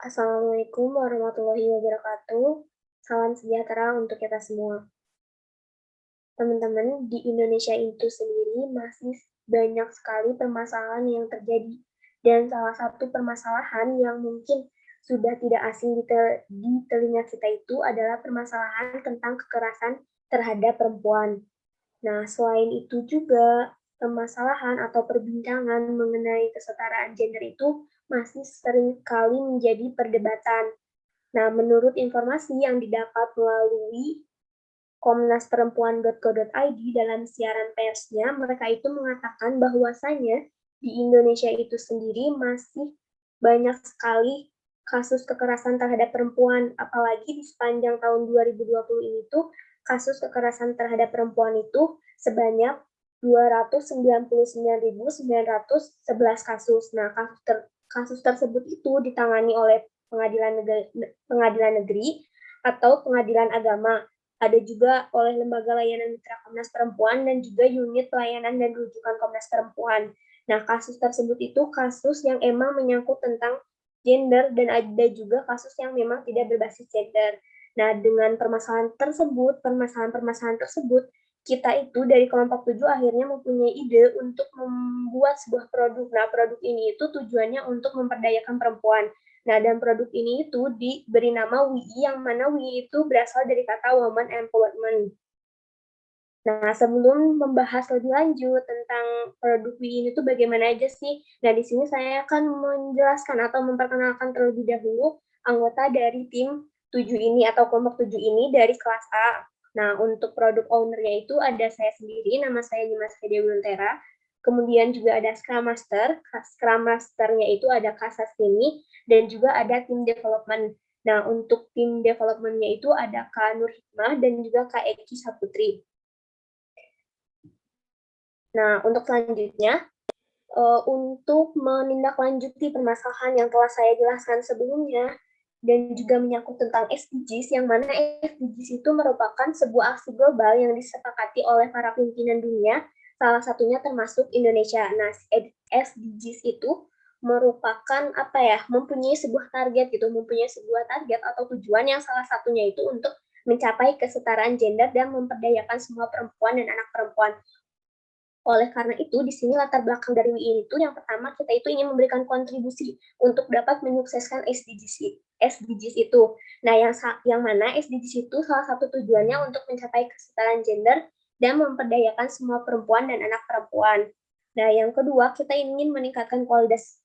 Assalamualaikum warahmatullahi wabarakatuh. Salam sejahtera untuk kita semua. Teman-teman, di Indonesia itu sendiri masih banyak sekali permasalahan yang terjadi. Dan salah satu permasalahan yang mungkin sudah tidak asing di telinga kita itu adalah permasalahan tentang kekerasan terhadap perempuan. Nah, selain itu juga permasalahan atau perbincangan mengenai kesetaraan gender itu masih sering kali menjadi perdebatan. Nah, menurut informasi yang didapat melalui komnasperempuan.co.id dalam siaran persnya, mereka itu mengatakan bahwasanya di Indonesia itu sendiri masih banyak sekali kasus kekerasan terhadap perempuan, apalagi di sepanjang tahun 2020 ini tuh kasus kekerasan terhadap perempuan itu sebanyak 299.911 kasus. Nah, kasus tersebut itu ditangani oleh pengadilan negeri atau pengadilan agama. Ada juga oleh Lembaga Layanan Mitra Komnas Perempuan dan juga unit pelayanan dan rujukan Komnas Perempuan. Nah, kasus tersebut itu kasus yang emang menyangkut tentang gender dan ada juga kasus yang memang tidak berbasis gender. Nah, dengan permasalahan-permasalahan tersebut, kita itu dari kelompok 7 akhirnya mempunyai ide untuk membuat sebuah produk. Nah, produk ini itu tujuannya untuk memperdayakan perempuan. Nah, dan produk ini itu diberi nama WII, yang mana WII itu berasal dari kata Woman Empowerment. Nah, sebelum membahas lebih lanjut tentang produk WII ini tuh bagaimana aja sih? Nah, di sini saya akan menjelaskan atau memperkenalkan terlebih dahulu anggota dari tim 7 ini atau kelompok 7 ini dari kelas A. Nah, untuk produk owner-nya itu ada saya sendiri, nama saya Dimas Dewi Wuntera. Kemudian juga ada Scrum Master. Scrum Master-nya itu ada Kak Sastini dan juga ada tim development. Nah, untuk tim development-nya itu ada Kak Nur Hikmah dan juga Kak Eki Saputri. Nah, untuk selanjutnya, untuk menindaklanjuti permasalahan yang telah saya jelaskan sebelumnya, dan juga menyangkut tentang SDGs, yang mana SDGs itu merupakan sebuah aksi global yang disepakati oleh para pimpinan dunia, salah satunya termasuk Indonesia. Nah, SDGs itu merupakan apa ya, mempunyai sebuah target gitu, mempunyai sebuah target atau tujuan yang salah satunya itu untuk mencapai kesetaraan gender dan memperdayakan semua perempuan dan anak perempuan. Oleh karena itu, di sini latar belakang dari WI itu yang pertama kita itu ingin memberikan kontribusi untuk dapat menyukseskan SDGs itu. Nah, yang mana SDGs itu salah satu tujuannya untuk mencapai kesetaraan gender dan memperdayakan semua perempuan dan anak perempuan. Nah, yang kedua, kita ingin meningkatkan kualitas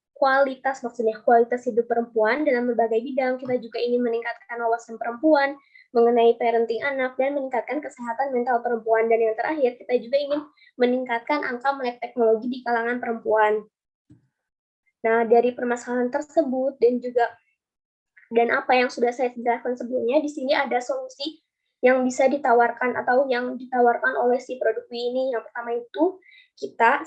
hidup perempuan dalam berbagai bidang. Kita juga ingin meningkatkan wawasan perempuan mengenai parenting anak dan meningkatkan kesehatan mental perempuan. Dan yang terakhir, kita juga ingin meningkatkan angka melek teknologi di kalangan perempuan. Nah, dari permasalahan tersebut dan apa yang sudah saya jelaskan sebelumnya, di sini ada solusi yang bisa ditawarkan atau yang ditawarkan oleh si produk WI ini. Yang pertama itu,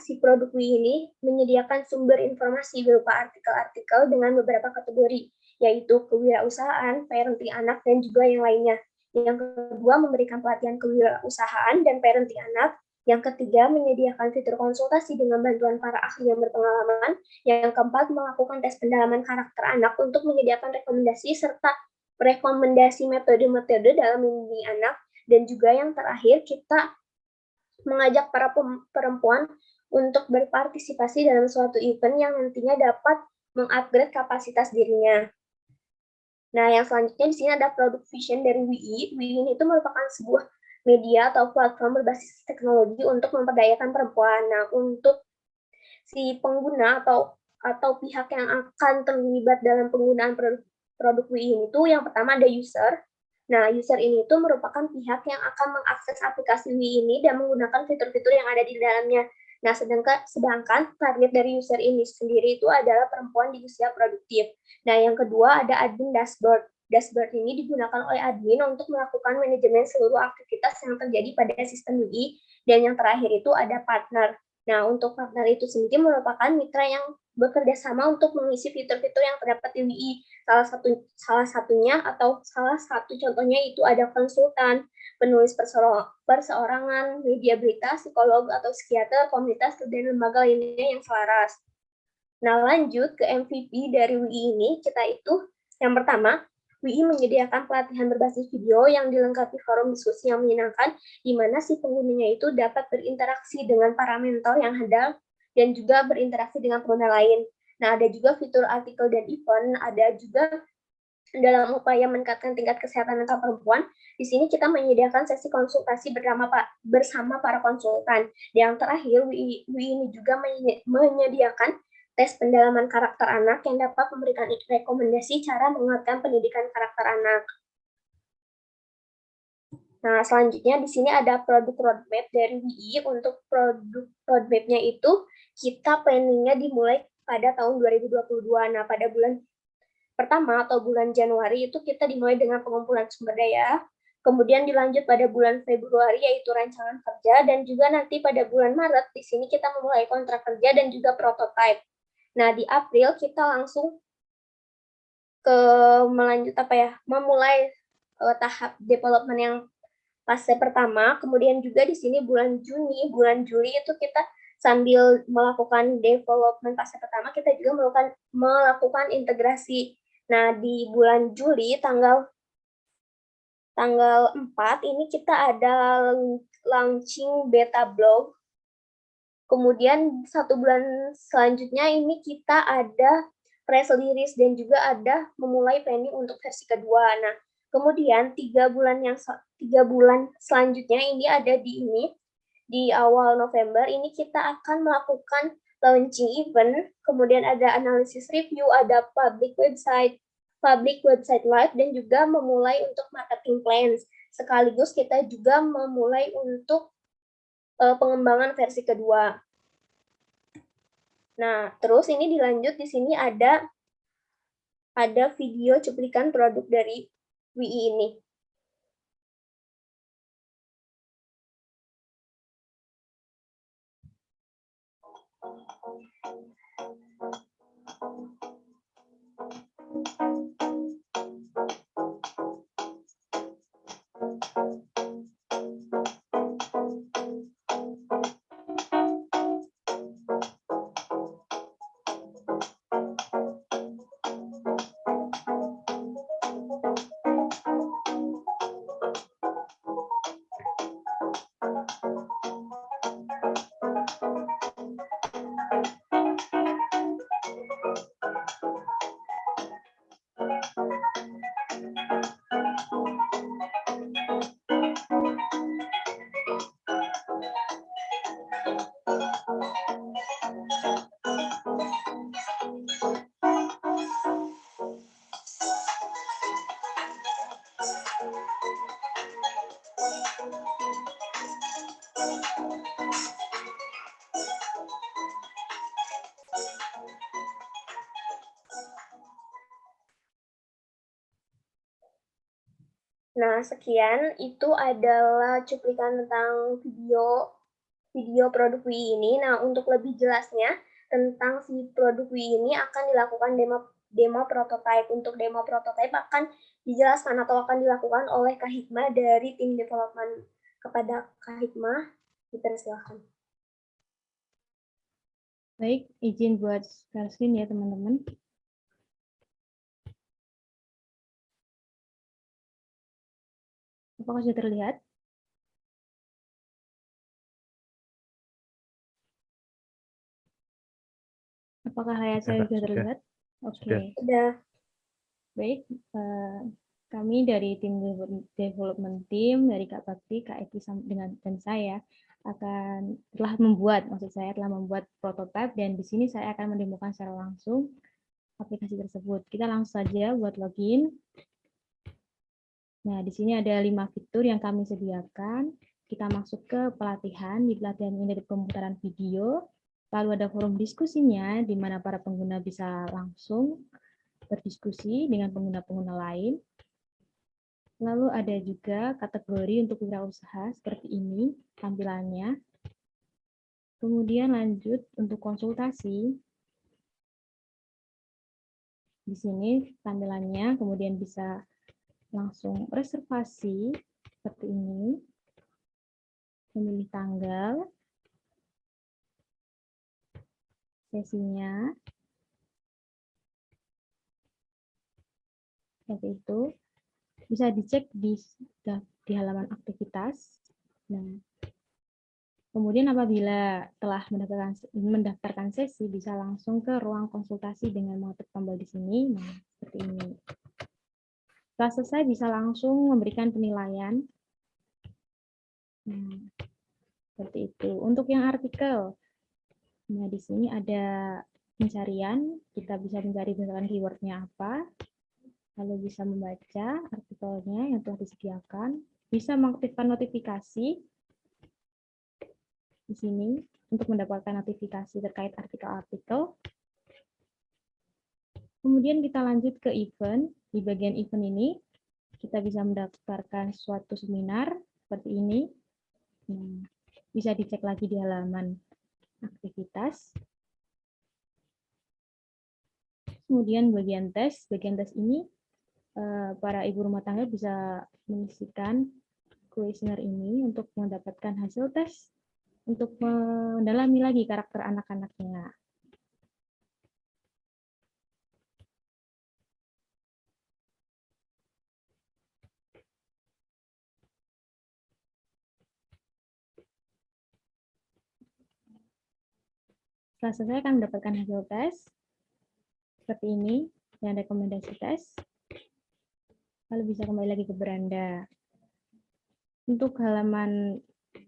si produk WI ini menyediakan sumber informasi berupa artikel-artikel dengan beberapa kategori, yaitu kewirausahaan, parenting anak, dan juga yang lainnya. Yang kedua, memberikan pelatihan kewirausahaan dan parenting anak. Yang ketiga, menyediakan fitur konsultasi dengan bantuan para ahli yang berpengalaman. Yang keempat, melakukan tes pendalaman karakter anak untuk menyediakan rekomendasi serta rekomendasi metode-metode dalam membimbing anak. Dan juga yang terakhir, kita mengajak para perempuan untuk berpartisipasi dalam suatu event yang nantinya dapat mengupgrade kapasitas dirinya. Nah, yang selanjutnya di sini ada produk vision dari WII. WII ini itu merupakan sebuah media atau platform berbasis teknologi untuk memperdayakan perempuan. Nah, untuk si pengguna atau pihak yang akan terlibat dalam penggunaan produk WII ini tuh yang pertama ada user. Nah, user ini tuh merupakan pihak yang akan mengakses aplikasi WII ini dan menggunakan fitur-fitur yang ada di dalamnya. Nah, sedangkan target dari user ini sendiri itu adalah perempuan di usia produktif. Nah, yang kedua ada admin dashboard. Dashboard ini digunakan oleh admin untuk melakukan manajemen seluruh aktivitas yang terjadi pada sistem WII. Dan yang terakhir itu ada partner. Nah, untuk partner itu sendiri merupakan mitra yang bekerja sama untuk mengisi fitur-fitur yang terdapat di WII. Salah satu contohnya itu ada konsultan, penulis perseorangan, media berita, psikolog atau psikiater, komunitas, dan lembaga lainnya yang selaras. Nah, lanjut ke MVP dari WII ini, kita itu Yang pertama, WI menyediakan pelatihan berbasis video yang dilengkapi forum diskusi yang menyenangkan, di mana si penggunanya itu dapat berinteraksi dengan para mentor yang handal dan juga berinteraksi dengan pengguna lain. Nah, ada juga fitur artikel dan event, ada juga dalam upaya meningkatkan tingkat kesehatan mental perempuan, di sini kita menyediakan sesi konsultasi bersama para konsultan. Yang terakhir, WI ini juga menyediakan tes pendalaman karakter anak yang dapat memberikan rekomendasi cara menguatkan pendidikan karakter anak. Nah, selanjutnya di sini ada produk roadmap dari WI. Untuk produk roadmap-nya itu kita planningnya dimulai pada tahun 2022. Nah, pada bulan pertama atau bulan Januari itu kita dimulai dengan pengumpulan sumber daya, kemudian dilanjut pada bulan Februari yaitu rancangan kerja, dan juga nanti pada bulan Maret di sini kita memulai kontrak kerja dan juga prototype. Nah, di April kita langsung memulai tahap development yang fase pertama, kemudian juga di sini bulan Juni, bulan Juli itu kita sambil melakukan development fase pertama, kita juga melakukan integrasi. Nah, di bulan Juli tanggal 4 ini kita ada launching beta blog. Kemudian 1 bulan selanjutnya ini kita ada press release dan juga ada memulai planning untuk versi kedua. Nah, kemudian 3 bulan selanjutnya ini ada di awal November ini kita akan melakukan launching event, kemudian ada analisis review, ada public website live, dan juga memulai untuk marketing plans. Sekaligus kita juga memulai untuk pengembangan versi kedua. Nah, terus ini dilanjut di sini ada video cuplikan produk dari WI ini. Nah, sekian itu adalah cuplikan tentang video produk WI ini. Nah, untuk lebih jelasnya tentang si produk WI ini akan dilakukan demo prototype. Untuk demo prototype akan dijelaskan atau akan dilakukan oleh Kak Hikmah dari tim development. Kepada Kak Hikmah, dipersilakan. Baik, izin buat share screen ya teman-teman. Apakah sudah terlihat? Apakah layar saya sudah terlihat? Oke. Sudah. Baik, kami dari tim development team dari Kak Bakti, Kak Eki dan saya telah membuat prototipe, dan di sini saya akan mendemokan secara langsung aplikasi tersebut. Kita langsung saja buat login. Nah, di sini ada 5 fitur yang kami sediakan. Kita masuk ke pelatihan. Di pelatihan ini ada pemutaran video, lalu ada forum diskusinya, di mana para pengguna bisa langsung berdiskusi dengan pengguna-pengguna lain. Lalu ada juga kategori untuk wirausaha seperti ini tampilannya. Kemudian lanjut untuk konsultasi. Di sini tampilannya, kemudian bisa langsung reservasi seperti ini. Memilih tanggal, sesinya, seperti itu. Bisa dicek di halaman aktivitas. Nah, kemudian apabila telah mendaftarkan sesi, bisa langsung ke ruang konsultasi dengan mengetuk tombol di sini. Nah, seperti ini. Setelah selesai, bisa langsung memberikan penilaian. Nah, seperti itu. Untuk yang artikel, nah di sini ada pencarian. Kita bisa mencari misalkan keywordnya apa, lalu bisa membaca artikelnya yang telah disediakan. Bisa mengaktifkan notifikasi di sini untuk mendapatkan notifikasi terkait artikel-artikel. Kemudian kita lanjut ke event. Di bagian event ini, kita bisa mendaftarkan suatu seminar seperti ini. Nah, bisa dicek lagi di halaman aktivitas. Kemudian bagian tes ini para ibu rumah tangga bisa mengisikan kuesioner ini untuk mendapatkan hasil tes untuk mendalami lagi karakter anak-anaknya. Setelah selesai akan mendapatkan hasil tes seperti ini dan rekomendasi tes. Lalu bisa kembali lagi ke beranda. Untuk halaman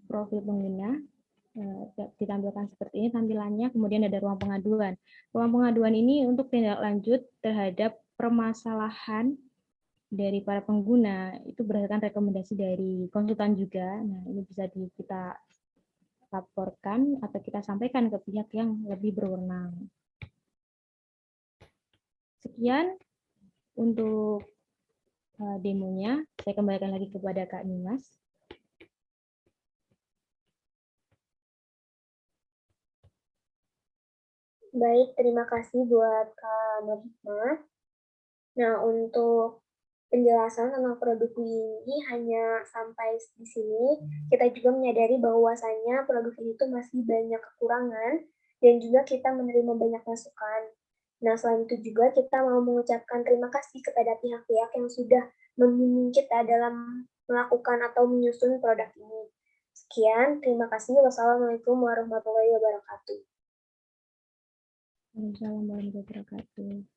profil pengguna ditampilkan seperti ini tampilannya, kemudian ada ruang pengaduan. Ruang pengaduan ini untuk tindak lanjut terhadap permasalahan dari para pengguna, itu berdasarkan rekomendasi dari konsultan juga. Nah, ini bisa kita laporkan atau kita sampaikan ke pihak yang lebih berwenang. Sekian untuk demonya. Saya kembalikan lagi kepada Kak Nimas. Baik, terima kasih buat Kak Norma. Nah, untuk penjelasan tentang produk ini hanya sampai di sini. Kita juga menyadari bahwasanya produk ini tuh masih banyak kekurangan dan juga kita menerima banyak masukan. Nah, selain itu juga kita mau mengucapkan terima kasih kepada pihak-pihak yang sudah membimbing kita dalam melakukan atau menyusun produk ini. Sekian, terima kasih. Wassalamualaikum warahmatullahi wabarakatuh. Waalaikumsalam warahmatullahi wabarakatuh.